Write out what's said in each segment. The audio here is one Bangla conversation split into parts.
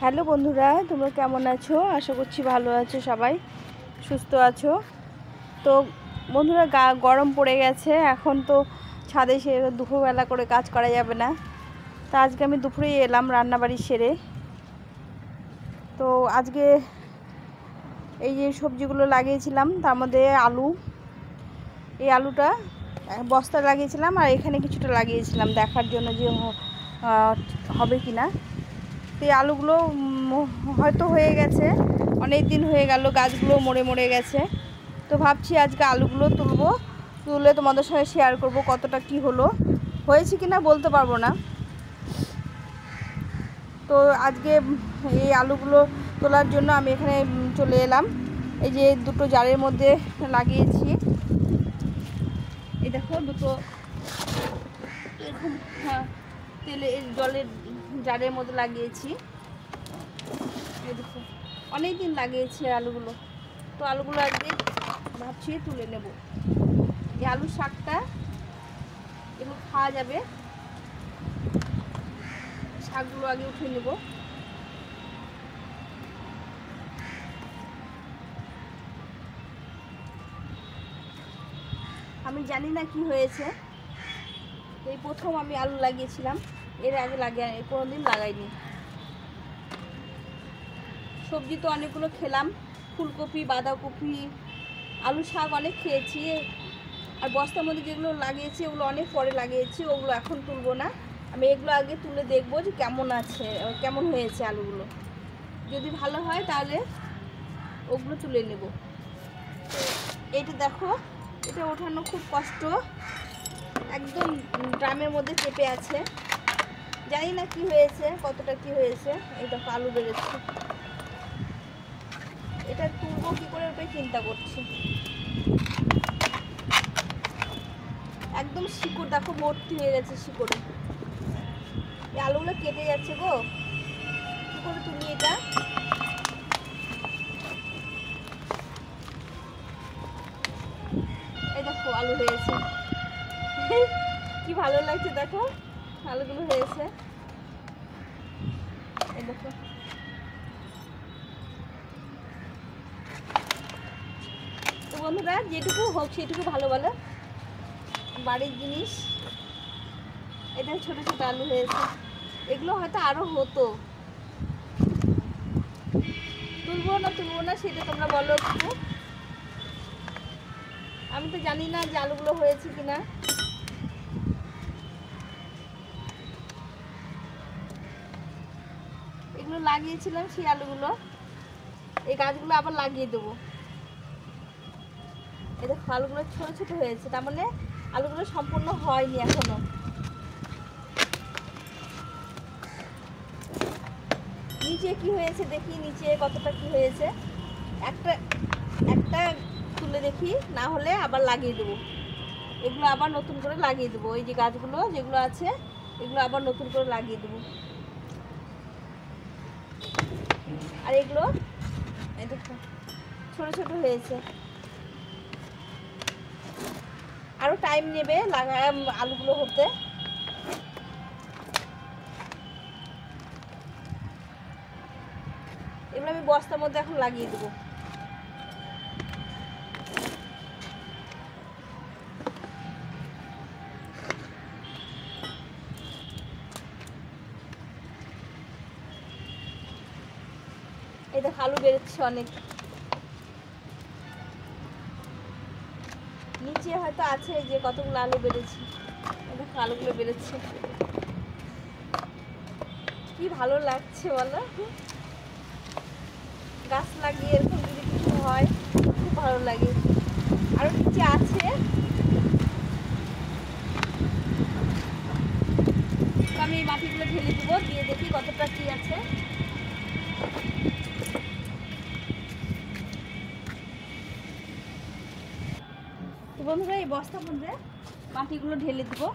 হ্যালো বন্ধুরা, তোমরা কেমন আছো? আশা করছি ভালো আছো, সবাই সুস্থ আছো। তো বন্ধুরা, গরম পড়ে গেছে, এখন তো ছাদে সে দুপুরবেলা করে কাজ করা যাবে না। তা আজকে আমি দুপুরেই এলাম রান্নাবাড়ি সেরে। তো আজকে এই যে সবজিগুলো লাগিয়েছিলাম, তার মধ্যে আলু, এই আলুটা বস্তা লাগিয়েছিলাম, আর এখানে কিছুটা লাগিয়েছিলাম দেখার জন্য যে হবে কি না। তো এই আলুগুলো হয়তো হয়ে গেছে, অনেক দিন হয়ে গেল, গাছগুলো মরে মরে গেছে। তো ভাবছি আজকে আলুগুলো তুলে তোমাদের সঙ্গে শেয়ার করব কতটা কি হলো, হয়েছে কি না বলতে পারবো না। তো আজকে এই আলুগুলো তোলার জন্য আমি এখানে চলে এলাম। এই যে দুটো জারের মধ্যে লাগিয়েছি, এই দেখো দুটো এরকম জলের জারের মধ্যে লাগিয়েছি। এই দেখো অনেক দিন লাগিয়েছি আলুগুলো। তো আলুগুলো আজকে ভাবছি তুলে নেব। এই আলুর শাকটা এগুলো খাওয়া যাবে, শাকগুলো আগে উঠে নেব। আমি জানি না কি হয়েছে, এই প্রথম আমি আলু লাগিয়েছিলাম, এর আগে কোনোদিন লাগাইনি। সবজি তো অনেকগুলো খেলাম, ফুলকপি, বাঁধাকপি, আলু শাক অনেক খেয়েছি। আর বস্তার মধ্যে যেগুলো লাগিয়েছি ওগুলো অনেক পরে লাগিয়েছি, ওগুলো এখন তুলবো না। আমি এগুলো আগে তুলে দেখবো যে কেমন হয়েছে আলুগুলো। যদি ভালো হয় তাহলে ওগুলো তুলে নেব। এইটা দেখো, এটা ওঠানো খুব কষ্ট, একদম ড্রামের মধ্যে চেপে আছে। জানি না কি হয়েছে, কতটা কি হয়েছে। এই দেখো আলু বেরোচ্ছে, এটা তুলবো কি করে ওটাই চিন্তা করছি। একদম শিকড় দেখো ভর্তি হয়ে গেছে শিকড়ে, এই আলুগুলো কেটে যাচ্ছে গো। কি করে তুলি এটা? এই দেখো আলু হয়েছে, কি ভালো লাগছে দেখো আলুগুলো হয়েছে। এই দেখো তো বন্ধুরা, যেটুকু হোক সেটুকু ভালো বলো, বাড়ির জিনিস। এটা ছোট ছোট আলু হয়েছে, এগুলো হয়তো আরো হতো। তুলবো না সেটা তোমরা বলো একটু। আমি তো জানি না যে আলুগুলো হয়েছে কিনা। এগুলো লাগিয়েছিলাম সেই আলুগুলো, এই গাছগুলো আবার লাগিয়ে দেবো। এই দেখো আলুগুলো ছোট ছোট হয়েছে, তার মানে আলুগুলো সম্পূর্ণ হয়নি এখনো। নিচে কি হয়েছে দেখি, নিচে কতটা কি হয়েছে। একটা একটা তুলে দেখি, না হলে আবার লাগিয়ে দেবো। এগুলো আবার নতুন করে লাগিয়ে দেবো, এই যে গাছগুলো যেগুলো আছে এগুলো আবার নতুন করে লাগিয়ে দেবো। আর এগুলো এই দেখো ছোট ছোট হয়েছে, আরো টাইম নেবে আলুগুলো হতে। এগুলো আমি বস্তার মধ্যে এখন লাগিয়ে দেবো। এই দেখো আলু বেরোচ্ছে অনেক, নিচে হয়তো আছে এই যে কতগুলো আলু বেরোচ্ছে। এই দেখো আলুগুলো বেরোচ্ছে, কি ভালো লাগছে বলো। গাছ লাগিয়ে এরকম যদি কিছু হয় খুব ভালো লাগে। আরো নিচে আছে, আমি এই মাটিগুলো ঢেলে দেবো, দিয়ে দেখি কতটা কি আছে। তো বন্ধুরা, এই বস্তার মধ্যে মাটিগুলো ঢেলে দেবো।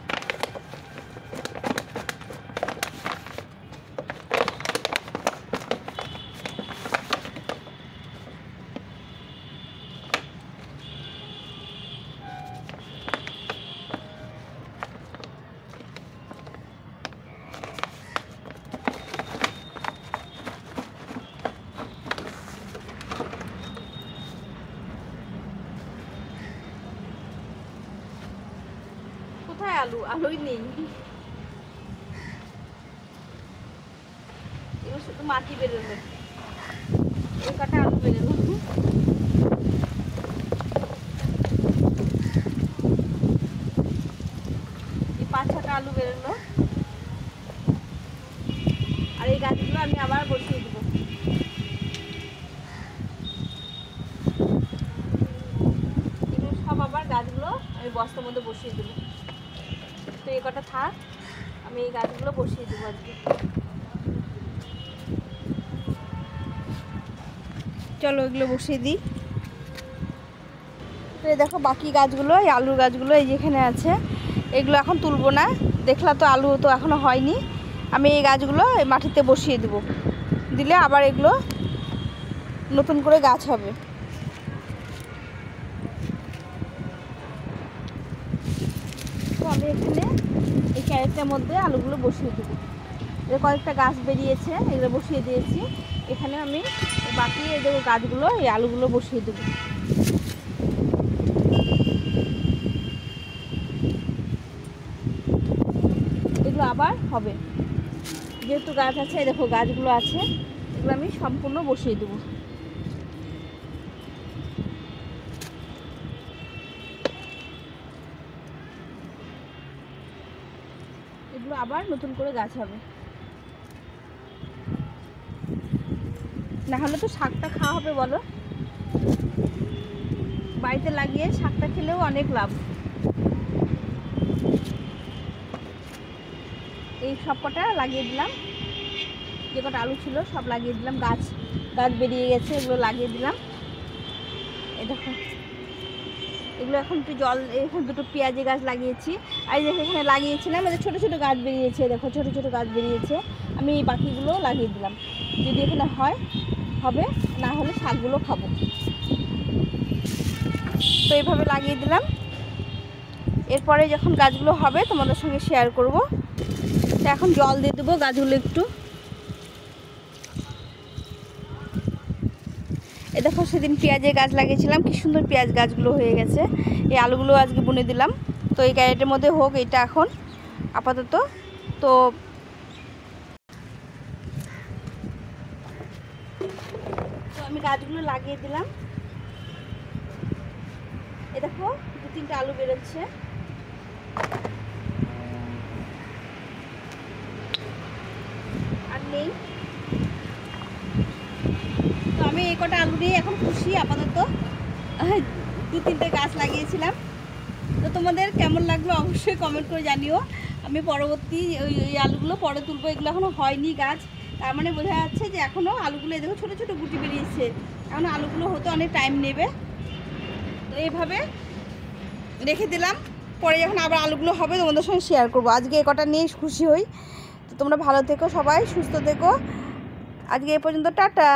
কোথায় আলু? আলুই নেই, এগুলো শুধু মাটি বেরোলো। এই কটা আলু বেরোলো, এই 5-6টা আলু বেরোলো। আর এই গাছগুলো আমি আবার বসিয়ে দেবো। এগুলো সব আবার গাছগুলো আমি বস্তার মধ্যে বসিয়ে দেবো। তো এই কটা থাক, আমি এই গাছগুলো বসিয়ে দেবো আজকে। চলো এগুলো বসিয়ে দিই। তো এই দেখো বাকি গাছগুলো, এই আলুর গাছগুলো এই যেখানে আছে, এগুলো এখন তুলবো না। দেখলা তো আলু তো এখনও হয়নি। আমি এই গাছগুলো এই মাটিতে বসিয়ে দেবো, দিলে আবার এগুলো নতুন করে গাছ হবে। তো আমি এখানে এই ক্যারেটটার মধ্যে আলুগুলো বসিয়ে দেবো। এর কয়েকটা গাছ বেরিয়েছে, এগুলো বসিয়ে দিয়েছি। এখানে আমি বাকি এই দেখো গাছগুলো, এই আলুগুলো বসিয়ে দেবো। এগুলো আবার হবে, যেহেতু গাছ আছে, দেখো গাছগুলো আছে, এগুলো আমি সম্পূর্ণ বসিয়ে দেবো। এগুলো আবার নতুন করে গাছ হবে, না হলে তো শাকটা খাওয়া হবে বলো। বাড়িতে লাগিয়ে শাকটা খেলেও অনেক লাভ। এই সব কটা লাগিয়ে দিলাম, যে কটা আলু ছিল সব লাগিয়ে দিলাম। গাছ বেরিয়ে গেছে, এগুলো লাগিয়ে দিলাম। এই দেখো এগুলো এখন একটু জল, এখন দুটো পেঁয়াজি গাছ লাগিয়েছি। আর দেখো এখানে লাগিয়েছিলাম, এদের ছোটো ছোটো গাছ বেরিয়েছে, দেখো ছোটো ছোটো গাছ বেরিয়েছে। আমি এই বাকিগুলো লাগিয়ে দিলাম, যদি এখানে হয় হবে, না হলে শাকগুলো খাবো। তো এইভাবে লাগিয়ে দিলাম। এরপরে যখন গাছগুলো হবে তোমাদের সঙ্গে শেয়ার করব। তো এখন জল দিয়ে দেবো গাছগুলো একটু। এ দেখো সেদিন পেঁয়াজের গাছ লাগিয়েছিলাম, কি সুন্দর পেঁয়াজ গাছগুলো হয়ে গেছে। এই আলুগুলো আজকে বুনে দিলাম। তো এই ক্যারেটের মধ্যে হোক এটা এখন আপাতত। তো আমি গাছগুলো লাগিয়ে দিলাম। এ দেখো 2-3টা আলু বেরোচ্ছে। আর নেই, তো আমি এই কটা আলু নিয়ে এখন খুশি আপাতত। 2-3টে গাছ লাগিয়েছিলাম। তো তোমাদের কেমন লাগলো অবশ্যই কমেন্ট করে জানিও। আমি পরবর্তী ওই আলুগুলো পরে তুলবো, এগুলো এখনও হয়নি গাছ, তার মানে বোঝা যাচ্ছে যে এখনও আলুগুলো দেখো ছোটো ছোটো গুটি বেরিয়েছে, এখনও আলুগুলো হতে অনেক টাইম নেবে। তো এইভাবে রেখে দিলাম, পরে যখন আবার আলুগুলো হবে তোমাদের সঙ্গে শেয়ার করবো। আজকে এ কটা নিয়ে খুশি হই। তো তোমরা ভালো থেকো, সবাই সুস্থ থেকো। আজকে এ পর্যন্ত, টাটা।